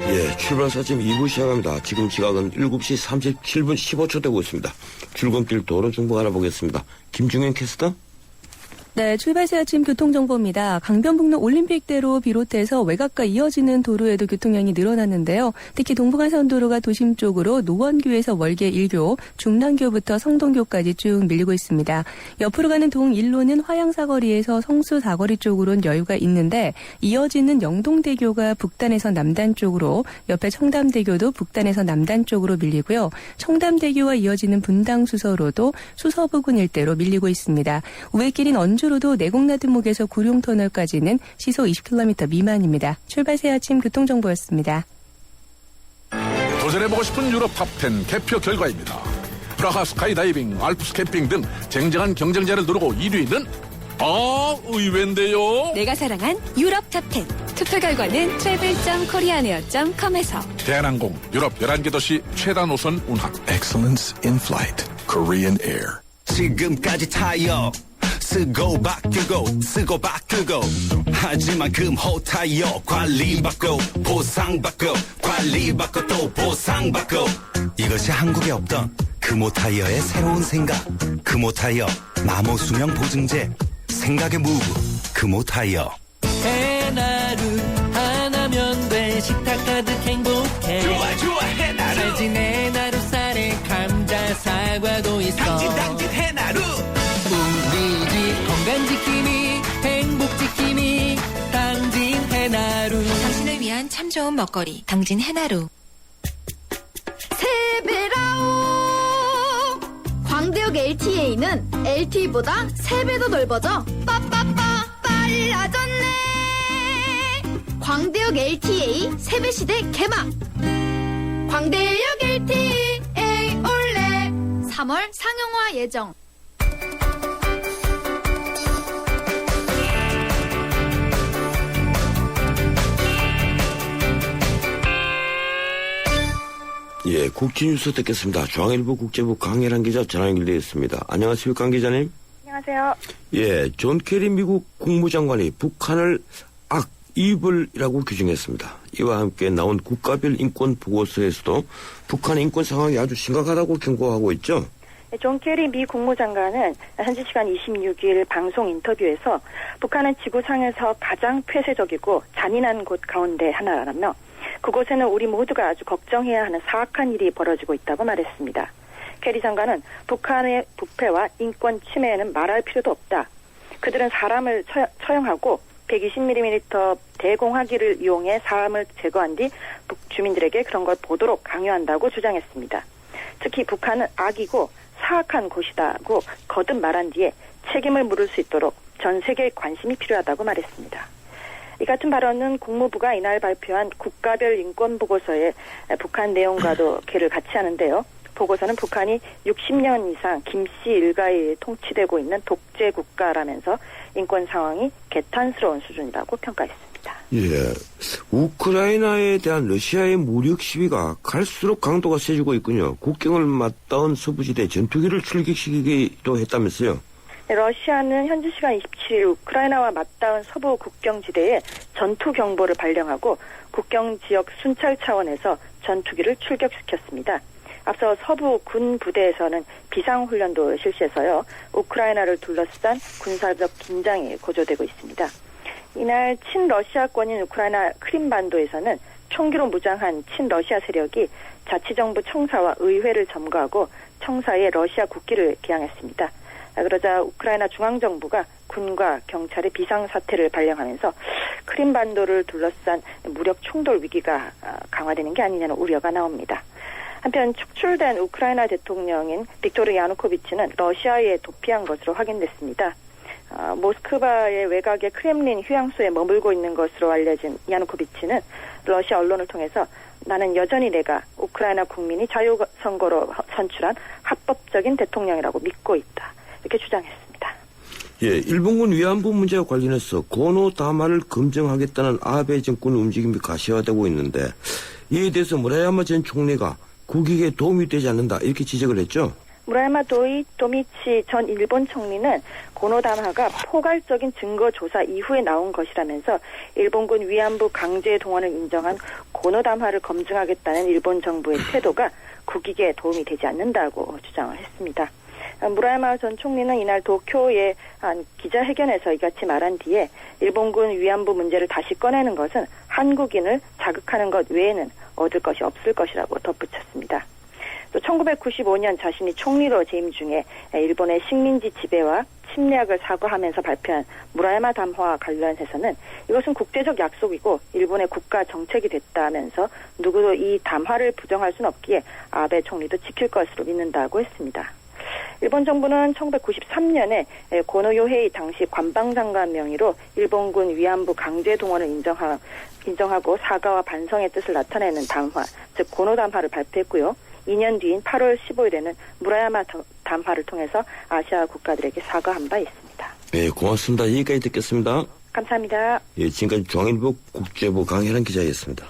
예, 출발 사진 2부 시작합니다. 지금 시각은 7시 37분 15초 되고 있습니다. 출근길 도로 정보 알아보겠습니다. 김중현 캐스터. 네, 출발새 아침 교통정보입니다. 강변북로 올림픽대로 비롯해서 외곽과 이어지는 도로에도 교통량이 늘어났는데요. 특히 동부간선도로가 도심 쪽으로 노원교에서 월계 1교, 중랑교부터 성동교까지 쭉 밀리고 있습니다. 옆으로 가는 동1로는 화양사거리에서 성수사거리 쪽으로는 여유가 있는데, 이어지는 영동대교가 북단에서 남단 쪽으로, 옆에 청담대교도 북단에서 남단 쪽으로 밀리고요. 청담대교와 이어지는 분당수서로도 수서부근 일대로 밀리고 있습니다. 우회길인 언주로도 내곡나들목에서 구룡터널까지는 시속 20km 미만입니다. 출발새 아침 교통정보였습니다. 도전해보고 싶은 유럽 탑10 개표 결과입니다. 프라하 스카이다이빙, 알프스 캠핑 등 쟁쟁한 경쟁자를 누르고 1위는 의외인데요. 내가 사랑한 유럽 탑10. 투표 결과는 travel.koreanair.com에서 대한항공 유럽 11개 도시 최다 노선 운항. Excellence in flight. Korean Air. 지금까지 타이어 쓰고 바꾸고 쓰고 바꾸고 하지만 금호 타이어 관리받고 보상받고 관리받고 또 보상받고 이것이 한국에 없던 금호 타이어의 새로운 생각. 금호 타이어 마모 수명 보증제 생각의 무브 금호 타이어. 해나루 하나면 돼. 식탁 가득 행복해. 좋아 좋아 해나루. 살진 해나루 쌀에 감자 사과도 있어. 당진 해나루. 우리 집 건강지킴이 행복지킴이 당진 해나루. 당신을 위한 참 좋은 먹거리 당진 해나루. 세배라오. 광대역 LTA는 LTE보다 3배 더 넓어져. 빠빠빠 빨라졌네. 광대역 LTA 3배 시대 개막. 광대역 LTA 올레 3월 상용화 예정. 예, 국제뉴스 듣겠습니다. 중앙일보 국제부 강혜란 기자 전화 연결되어 있습니다. 안녕하십니까, 강 기자님? 안녕하세요. 예, 존 케리 미국 국무장관이 북한을 이블이라고 규정했습니다. 이와 함께 나온 국가별 인권 보고서에서도 북한의 인권 상황이 아주 심각하다고 경고하고 있죠. 존 케리 미 국무장관은 현지 시간 26일 방송 인터뷰에서 북한은 지구상에서 가장 폐쇄적이고 잔인한 곳 가운데 하나라며 그곳에는 우리 모두가 아주 걱정해야 하는 사악한 일이 벌어지고 있다고 말했습니다. 케리 장관은 북한의 부패와 인권 침해에는 말할 필요도 없다. 그들은 사람을 처형하고 120mm 대공화기를 이용해 사람을 제거한 뒤 주민들에게 그런 걸 보도록 강요한다고 주장했습니다. 특히 북한은 악이고 사악한 곳이다고 거듭 말한 뒤에 책임을 물을 수 있도록 전 세계의 관심이 필요하다고 말했습니다. 이 같은 발언은 국무부가 이날 발표한 국가별 인권 보고서에 북한 내용과도 개를 같이 하는데요. 보고서는 북한이 60년 이상 김씨 일가에 통치되고 있는 독재 국가라면서 인권 상황이 개탄스러운 수준이라고 평가했습니다. 예, 우크라이나에 대한 러시아의 무력 시위가 갈수록 강도가 세지고 있군요. 국경을 맞닿은 서부지대 전투기를 출격시키기도 했다면서요. 러시아는 현지 시간 27일 우크라이나와 맞닿은 서부 국경지대에 전투 경보를 발령하고 국경 지역 순찰 차원에서 전투기를 출격시켰습니다. 앞서 서부 군 부대에서는 비상훈련도 실시해서요. 우크라이나를 둘러싼 군사적 긴장이 고조되고 있습니다. 이날 친러시아권인 우크라이나 크림반도에서는 총기로 무장한 친러시아 세력이 자치정부 청사와 의회를 점거하고 청사에 러시아 국기를 개양했습니다. 그러자 우크라이나 중앙정부가 군과 경찰의 비상사태를 발령하면서 크림반도를 둘러싼 무력 충돌 위기가 강화되는 게 아니냐는 우려가 나옵니다. 한편 축출된 우크라이나 대통령인 빅토르 야누코비치는 러시아에 도피한 것으로 확인됐습니다. 모스크바의 외곽의 크렘린 휴양소에 머물고 있는 것으로 알려진 야누코비치는 러시아 언론을 통해서 나는 여전히 내가 우크라이나 국민이 자유선거로 선출한 합법적인 대통령이라고 믿고 있다. 이렇게 주장했습니다. 예, 일본군 위안부 문제와 관련해서 고노다마를 검증하겠다는 아베 정권의 움직임이 가시화되고 있는데 이에 대해서 무라야마 전 총리가 국익에 도움이 되지 않는다 이렇게 지적을 했죠. 무라야마 도미치 전 일본 총리는 고노다마가 포괄적인 증거 조사 이후에 나온 것이라면서 일본군 위안부 강제 동원을 인정한 고노다마를 검증하겠다는 일본 정부의 태도가 국익에 도움이 되지 않는다고 주장을 했습니다. 무라야마 전 총리는 이날 도쿄의 한 기자회견에서 이같이 말한 뒤에 일본군 위안부 문제를 다시 꺼내는 것은 한국인을 자극하는 것 외에는 얻을 것이 없을 것이라고 덧붙였습니다. 또 1995년 자신이 총리로 재임 중에 일본의 식민지 지배와 침략을 사과하면서 발표한 무라야마 담화와 관련해서는 이것은 국제적 약속이고 일본의 국가 정책이 됐다면서 누구도 이 담화를 부정할 수는 없기에 아베 총리도 지킬 것으로 믿는다고 했습니다. 일본 정부는 1993년에 고노요헤이 당시 관방장관 명의로 일본군 위안부 강제 동원을 인정하고 사과와 반성의 뜻을 나타내는 담화, 즉 고노담화를 발표했고요. 2년 뒤인 8월 15일에는 무라야마 담화를 통해서 아시아 국가들에게 사과한 바 있습니다. 네, 고맙습니다. 여기까지 듣겠습니다. 감사합니다. 예, 지금까지 중앙일보 국제부 강혜란 기자였습니다.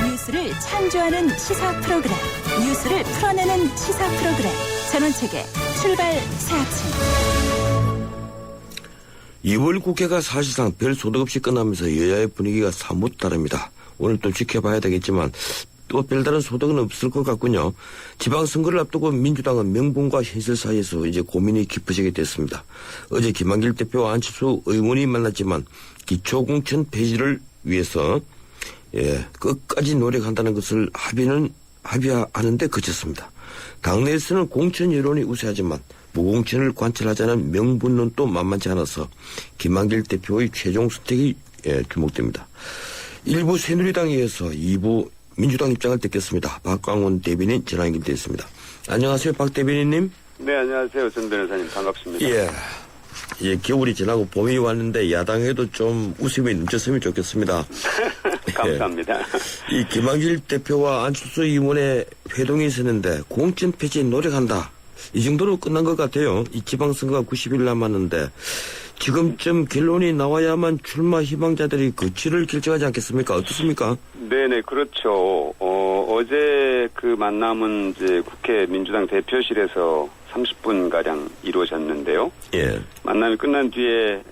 뉴스를 창조하는 시사 프로그램, 뉴스를 풀어내는 시사 프로그램, 전원책의 출발 새 아침. 2월 국회가 사실상 별 소득 없이 끝나면서 여야의 분위기가 사뭇 다릅니다. 오늘 또 지켜봐야 되겠지만 또 별다른 소득은 없을 것 같군요. 지방선거를 앞두고 민주당은 명분과 현실 사이에서 이제 고민이 깊어지게 됐습니다. 어제 김한길 대표와 안철수 의원이 만났지만 기초공천 폐지를 위해서 끝까지 노력한다는 것을 합의하는데 그쳤습니다. 당내에서는 공천 여론이 우세하지만 무공천을 관철하자는 명분론도 만만치 않아서 김한길 대표의 최종 선택이 주목됩니다. 일부 새누리당에 이어서 2부 민주당 입장을 듣겠습니다. 박광원 대변인 전화 연결되어 있습니다. 안녕하세요, 박 대변인님. 네, 안녕하세요, 전 변호사님. 반갑습니다. 예, 겨울이 지나고 봄이 왔는데 야당에도 좀 웃음이 넘쳤으면 좋겠습니다. 감사합니다. 이 김한길 대표와 안철수 의원의 회동이 있었는데 공천 폐지에 노력한다. 이 정도로 끝난 것 같아요. 이 지방선거가 90일 남았는데 지금쯤 결론이 나와야만 출마 희망자들이 거취를 결정하지 않겠습니까? 어떻습니까? 네네, 그렇죠. 어제 그 만남은 이제 국회 민주당 대표실에서 30분가량 이루어졌는데요. 예. 만남이 끝난 뒤에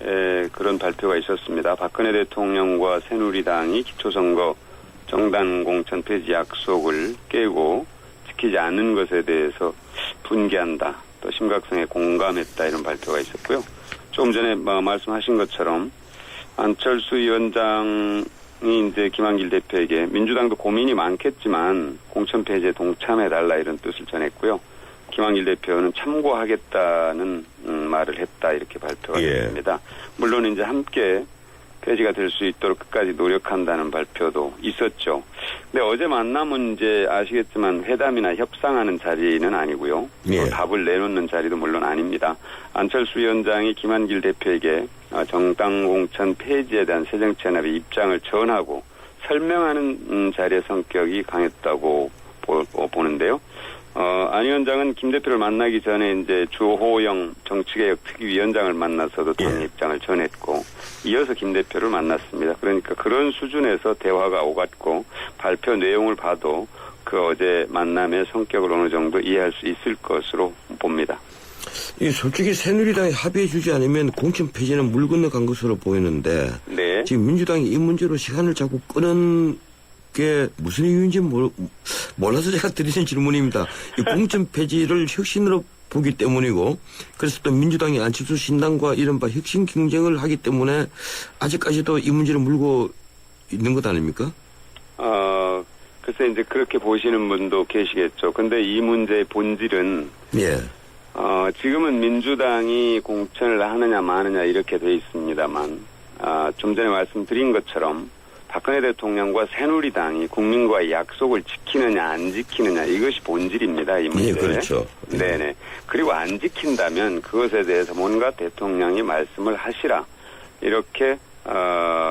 그런 발표가 있었습니다. 박근혜 대통령과 새누리당이 기초선거 정당 공천 폐지 약속을 깨고 지키지 않는 것에 대해서 분개한다. 또 심각성에 공감했다. 이런 발표가 있었고요. 조금 전에 말씀하신 것처럼 안철수 위원장이 이제 김한길 대표에게 민주당도 고민이 많겠지만 공천 폐지에 동참해달라 이런 뜻을 전했고요. 김한길 대표는 참고하겠다는 말을 했다 이렇게 발표가 됐습니다. 물론 이제 함께 폐지가 될 수 있도록 끝까지 노력한다는 발표도 있었죠. 근데 어제 만남은 이제 아시겠지만 회담이나 협상하는 자리는 아니고요. 답을 내놓는 자리도 물론 아닙니다. 안철수 위원장이 김한길 대표에게 정당 공천 폐지에 대한 새정치연합의 입장을 전하고 설명하는 자리의 성격이 강했다고 보는데요. 안 위원장은 김 대표를 만나기 전에 이제 주호영 정치개혁 특위위원장을 만나서도 당 입장을 전했고 이어서 김 대표를 만났습니다. 그러니까 그런 수준에서 대화가 오갔고 발표 내용을 봐도 그 어제 만남의 성격을 어느 정도 이해할 수 있을 것으로 봅니다. 솔직히 새누리당이 합의해주지 않으면 공천 폐지는 물 건너간 것으로 보이는데 네. 지금 민주당이 이 문제로 시간을 자꾸 끄는 게 무슨 이유인지 몰라서 제가 드리는 질문입니다. 이 공천 폐지를 혁신으로 보기 때문이고 그래서 또 민주당이 안철수 신당과 이른바 혁신 경쟁을 하기 때문에 아직까지도 이 문제를 물고 있는 것 아닙니까? 글쎄 이제 그렇게 보시는 분도 계시겠죠. 근데 이 문제의 본질은 지금은 민주당이 공천을 하느냐 마느냐 이렇게 돼 있습니다만 좀 전에 말씀드린 것처럼 박근혜 대통령과 새누리당이 국민과의 약속을 지키느냐 안 지키느냐 이것이 본질입니다. 이 문제. 그렇죠. 네네. 그리고 안 지킨다면 그것에 대해서 뭔가 대통령이 말씀을 하시라. 이렇게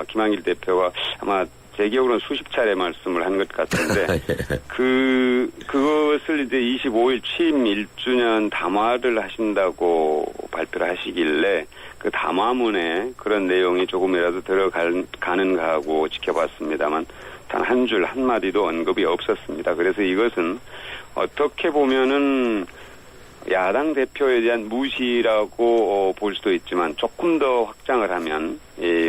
김한길 대표가 아마 제 기억으로는 수십 차례 말씀을 한 것 같은데 그것을 이제 25일 취임 1주년 담화를 하신다고 발표를 하시길래 그 담화문에 그런 내용이 조금이라도 들어가는가 하고 지켜봤습니다만 단 한 줄 한마디도 언급이 없었습니다. 그래서 이것은 어떻게 보면은 야당 대표에 대한 무시라고 볼 수도 있지만 조금 더 확장을 하면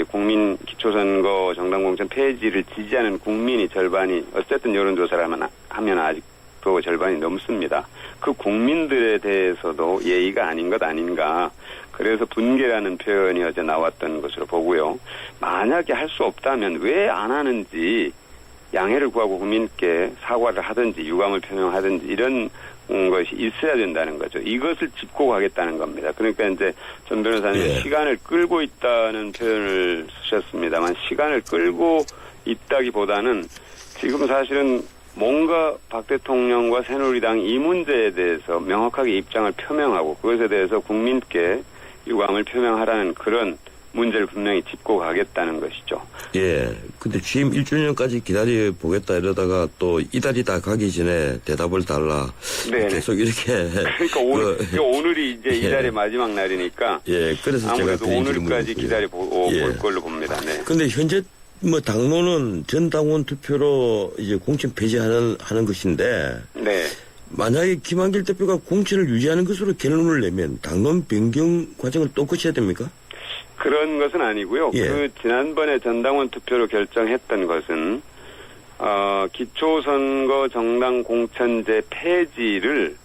국민 기초선거 정당공천 폐지를 지지하는 국민이 절반이 어쨌든 여론조사를 하면 아직도 절반이 넘습니다. 그 국민들에 대해서도 예의가 아닌 것 아닌가. 그래서 분개라는 표현이 어제 나왔던 것으로 보고요. 만약에 할 수 없다면 왜 안 하는지 양해를 구하고 국민께 사과를 하든지 유감을 표명하든지 이런 것이 있어야 된다는 거죠. 이것을 짚고 가겠다는 겁니다. 그러니까 이제 전 변호사님 시간을 끌고 있다는 표현을 쓰셨습니다만 시간을 끌고 있다기보다는 지금 사실은 뭔가 박 대통령과 새누리당 이 문제에 대해서 명확하게 입장을 표명하고 그것에 대해서 국민께 유감을 표명하라는 그런 문제를 분명히 짚고 가겠다는 것이죠. 근데 취임 1주년까지 기다려보겠다 이러다가 또 이달이 다 가기 전에 대답을 달라. 계속 이렇게. 그러니까 오늘이 이제 이달의 마지막 날이니까. 그래서 아무래도 제가 오늘까지 기다려볼 걸로 봅니다. 근데 현재 당론은 전 당원 투표로 이제 공천 폐지하는 것인데. 만약에 김한길 대표가 공천을 유지하는 것으로 결론을 내면 당론 변경 과정을 또 거쳐야 됩니까? 그런 것은 아니고요. 그 지난번에 전당원 투표로 결정했던 것은 기초선거 정당 공천제 폐지를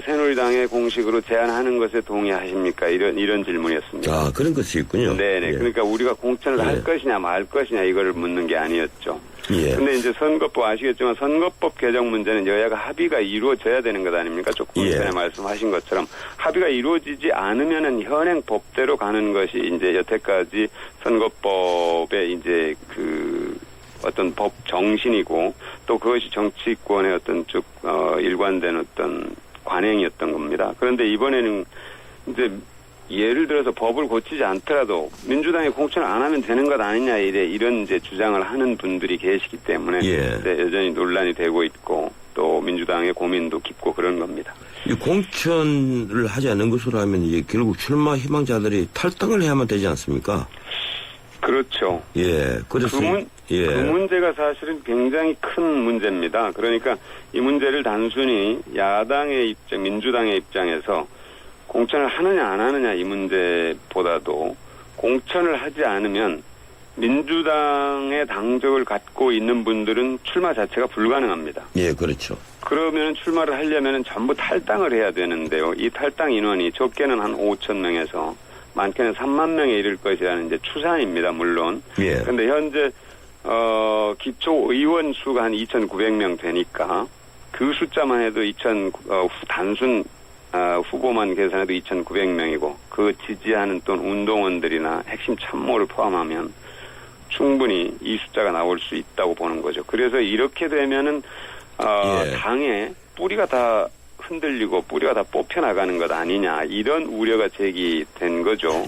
새누리당의 공식으로 제안하는 것에 동의하십니까? 이런 질문이었습니다. 그런 것이 있군요. 네네. 그러니까 우리가 공천을 할 것이냐 말 것이냐 이거를 묻는 게 아니었죠. 근데 이제 선거법 아시겠지만 선거법 개정 문제는 여야가 합의가 이루어져야 되는 것 아닙니까? 조금 전에 말씀하신 것처럼 합의가 이루어지지 않으면은 현행 법대로 가는 것이 이제 여태까지 선거법의 이제 그 어떤 법 정신이고 또 그것이 정치권의 어떤 쭉 일관된 어떤 관행이었던 겁니다. 그런데 이번에는 이제 예를 들어서 법을 고치지 않더라도 민주당이 공천을 안 하면 되는 것 아니냐 이런 이제 주장을 하는 분들이 계시기 때문에 여전히 논란이 되고 있고 또 민주당 민주당의 고민도 깊고 그런 겁니다. 이 공천을 하지 않는 것으로 하면 이제 결국 출마 희망자들이 탈당을 해야만 되지 않습니까? 그렇죠. 예, 그래서 그 문제가 사실은 굉장히 큰 문제입니다. 그러니까 이 문제를 단순히 야당의 입장, 민주당의 입장에서 공천을 하느냐 안 하느냐 이 문제보다도 공천을 하지 않으면 민주당의 당적을 갖고 있는 분들은 출마 자체가 불가능합니다. 예, 그렇죠. 그러면 출마를 하려면 전부 탈당을 해야 되는데요. 이 탈당 인원이 적게는 한 5천 명에서 많게는 3만 명에 이를 것이라는 이제 추산입니다. 물론. 예. 그런데 현재 기초 의원 수가 한 2,900명 되니까 그 숫자만 해도 단순 후보만 계산해도 2,900명이고 그 지지하는 또 운동원들이나 핵심 참모를 포함하면 충분히 이 숫자가 나올 수 있다고 보는 거죠. 그래서 이렇게 되면은 당의 뿌리가 다 흔들리고 뿌리가 다 뽑혀나가는 것 아니냐 이런 우려가 제기된 거죠.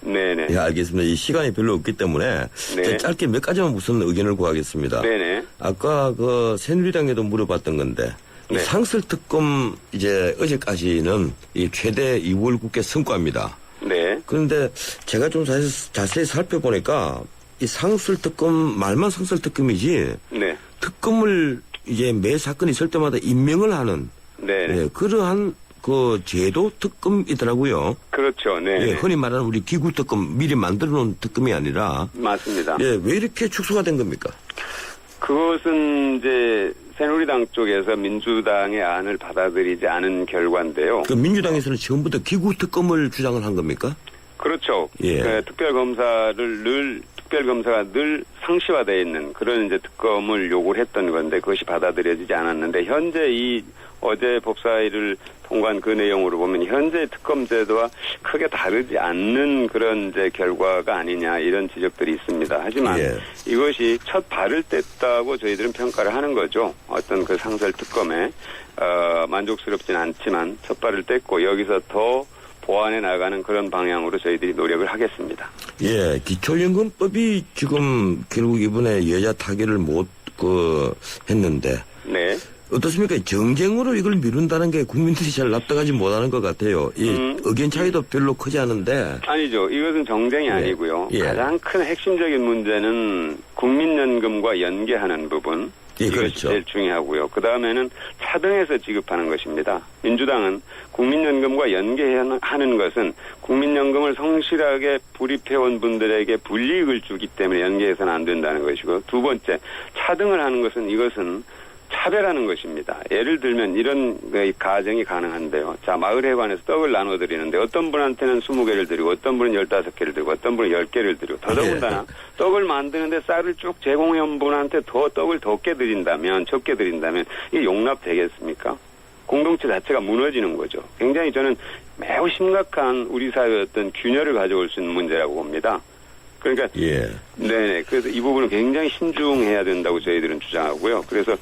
네네. 예, 알겠습니다. 이 시간이 별로 없기 때문에 네. 짧게 몇 가지만 우선 의견을 구하겠습니다. 네네. 아까 그 새누리당에도 물어봤던 건데 이 상설특검 이제 어제까지는 이 최대 2월 국회 성과입니다. 네. 그런데 제가 좀 자세히 살펴보니까 이 상설특검 말만 상설특검이지 네. 특검을 이제 매 사건이 있을 때마다 임명을 하는 네, 그러한 그 제도 특검이더라고요. 그렇죠. 네. 예, 흔히 말하는 우리 기구 특검 미리 만들어 놓은 특검이 아니라 맞습니다. 예, 왜 이렇게 축소가 된 겁니까? 그것은 이제 새누리당 쪽에서 민주당의 안을 받아들이지 않은 결과인데요. 그 민주당에서는 처음부터 기구 특검을 주장을 한 겁니까? 그렇죠. 예. 그 특별검사가 늘 상시화되어 있는 그런 이제 특검을 요구를 했던 건데 그것이 받아들여지지 않았는데 현재 어제 법사위를 통과한 그 내용으로 보면 현재 특검 제도와 크게 다르지 않는 그런 이제 결과가 아니냐 이런 지적들이 있습니다. 하지만 이것이 첫 발을 뗐다고 저희들은 평가를 하는 거죠. 어떤 그 상설 특검에 만족스럽지는 않지만 첫 발을 뗐고 여기서 더 보완해 나가는 그런 방향으로 저희들이 노력을 하겠습니다. 예, 기초연금법이 지금 결국 이번에 여야 타결을 했는데. 네. 어떻습니까? 정쟁으로 이걸 미룬다는 게 국민들이 잘 납득하지 못하는 것 같아요. 이 의견 차이도 별로 크지 않은데. 아니죠. 이것은 정쟁이 아니고요. 가장 큰 핵심적인 문제는 국민연금과 연계하는 부분. 이것이 그렇죠. 제일 중요하고요. 그 다음에는 차등해서 지급하는 것입니다. 민주당은 국민연금과 연계하는 것은 국민연금을 성실하게 불입해온 분들에게 불이익을 주기 때문에 연계해서는 안 된다는 것이고 두 번째 차등을 하는 것은 이것은 차별하는 것입니다. 예를 들면 이런 가정이 가능한데요. 자, 마을회관에서 떡을 나눠드리는데 어떤 분한테는 20개를 드리고 어떤 분은 15개를 드리고 어떤 분은 10개를 드리고 더더군다나 떡을 만드는데 쌀을 쭉 제공해온 분한테 떡을 적게 드린다면 이게 용납되겠습니까? 공동체 자체가 무너지는 거죠. 굉장히 저는 매우 심각한 우리 사회의 어떤 균열을 가져올 수 있는 문제라고 봅니다. 그러니까 네네. 그래서 이 부분은 굉장히 신중해야 된다고 저희들은 주장하고요. 그래서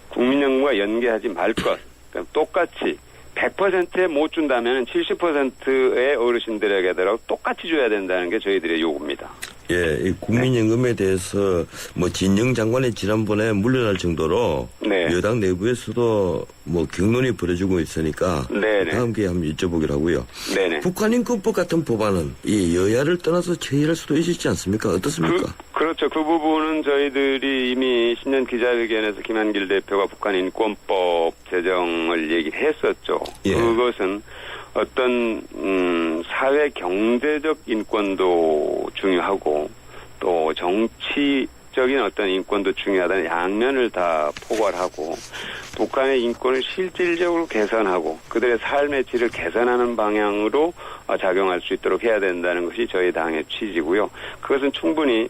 국민연금과 연계하지 말 것. 그러니까 똑같이 100%에 못 준다면 70%의 어르신들에게도 똑같이 줘야 된다는 게 저희들의 요구입니다. 예, 이 국민연금에 대해서 진영 장관이 지난번에 물러날 정도로 여당 내부에서도 경론이 벌어지고 있으니까 다음 기회에 한번 여쭤보기로 하고요. 북한인권법 같은 법안은 이 여야를 떠나서 처리할 수도 있지 않습니까? 어떻습니까? 그렇죠. 그 부분은 저희들이 이미 신년 기자회견에서 김한길 대표가 북한인권법 제정을 얘기했었죠. 그것은 어떤 사회 경제적 인권도 중요하고 또 정치적인 어떤 인권도 중요하다는 양면을 다 포괄하고 북한의 인권을 실질적으로 개선하고 그들의 삶의 질을 개선하는 방향으로 작용할 수 있도록 해야 된다는 것이 저희 당의 취지고요. 그것은 충분히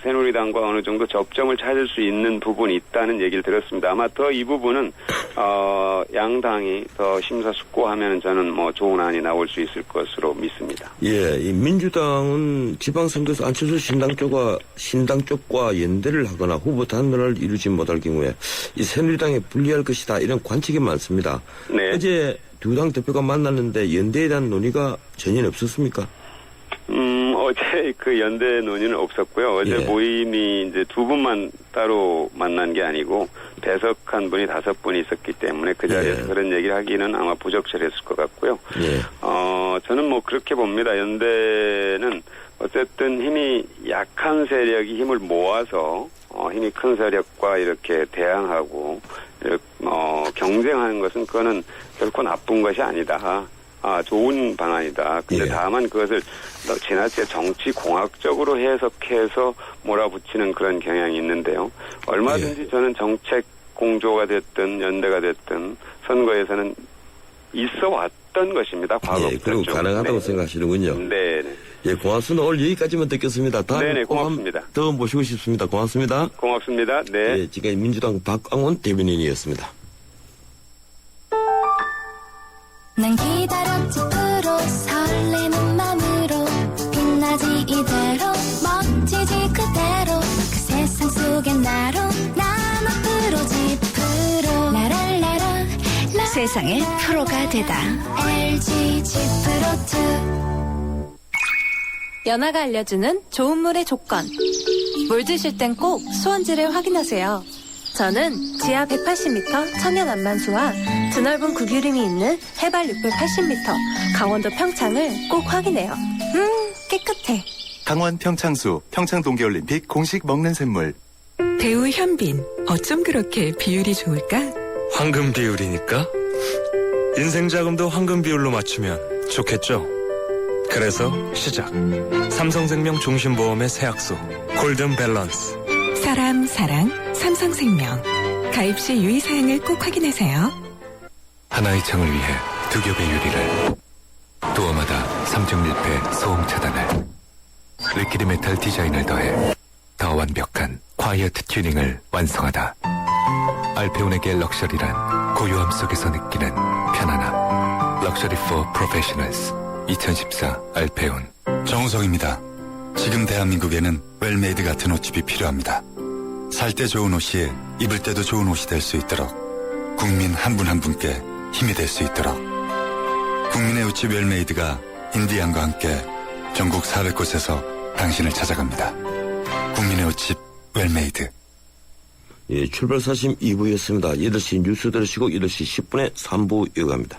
새누리당과 어느 정도 접점을 찾을 수 있는 부분이 있다는 얘기를 들었습니다. 아마 더 이 부분은 양당이 더 심사숙고하면 저는 좋은 안이 나올 수 있을 것으로 믿습니다. 예, 이 민주당은 지방선거에서 안철수 신당 쪽과 연대를 하거나 후보 단일화를 이루지 못할 경우에 이 새누리당에 불리할 것이다 이런 관측이 많습니다. 어제 두 당 대표가 만났는데 연대에 대한 논의가 전혀 없었습니까? 어제 그 연대 논의는 없었고요. 어제 예. 모임이 이제 두 분만 따로 만난 게 아니고 배석한 분이 5분이 있었기 때문에 그 자리에서 예. 그런 얘기를 하기는 아마 부적절했을 것 같고요. 예. 저는 뭐 그렇게 봅니다. 연대는 어쨌든 힘이 약한 세력이 힘을 모아서 힘이 큰 세력과 이렇게 대항하고 경쟁하는 것은 그거는 결코 나쁜 것이 아니다. 좋은 방안이다. 근데 예. 다만 그것을 지나치게 정치 공학적으로 해석해서 몰아붙이는 그런 경향이 있는데요. 얼마든지 예. 저는 정책 공조가 됐든 연대가 됐든 선거에서는 있어 왔던 것입니다. 과거부터. 예, 그리고 가능하다고 생각하시는군요. 네. 예, 고맙습니다. 오늘 여기까지만 듣겠습니다. 다음에 네네, 꼭 고맙습니다. 더 모시고 싶습니다. 고맙습니다. 고맙습니다. 네. 예, 지금까지 민주당 박광원 대변인이었습니다. 난 기다렸지 프로 설레는 맘으로 빛나지 이대로 멋지지 그대로 그 세상 속에 나로 난 앞으로지 프로 라랄라라 세상의 프로가 되다. LG G 프로2 연아가 알려주는 좋은 물의 조건. 물 드실 땐 꼭 수원지를 확인하세요. 저는 지하 180m 천연 안만수와 드넓은 구규림이 있는 해발 680m 강원도 평창을 꼭 확인해요. 깨끗해. 강원 평창수 평창동계올림픽 공식 먹는 샘물. 배우 현빈, 어쩜 그렇게 비율이 좋을까? 황금 비율이니까? 인생 자금도 황금 비율로 맞추면 좋겠죠? 그래서 시작. 삼성생명 종신보험의 세약소 골든 밸런스. 사람, 사랑, 삼성생명. 가입 시 유의사항을 꼭 확인하세요. 하나의 창을 위해 두 겹의 유리를, 도어마다 3중 밀폐 소음 차단을, 리퀴드 메탈 디자인을 더해 더 완벽한 콰이어트 튜닝을 완성하다. 알페온에게 럭셔리란 고요함 속에서 느끼는 편안함. 럭셔리 for 프로페셔널스 2014 알페온. 정우성입니다. 지금 대한민국에는 웰메이드 같은 옷집이 필요합니다. 살 때 좋은 옷이 입을 때도 좋은 옷이 될 수 있도록, 국민 한 분 한 분께 힘이 될 수 있도록, 국민의 옷집 웰메이드가 인디안과 함께 전국 400곳에서 당신을 찾아갑니다. 국민의 옷집 웰메이드. 예, 출발 사심 2부였습니다. 8시 뉴스 들으시고 8시 10분에 3부 이어갑니다.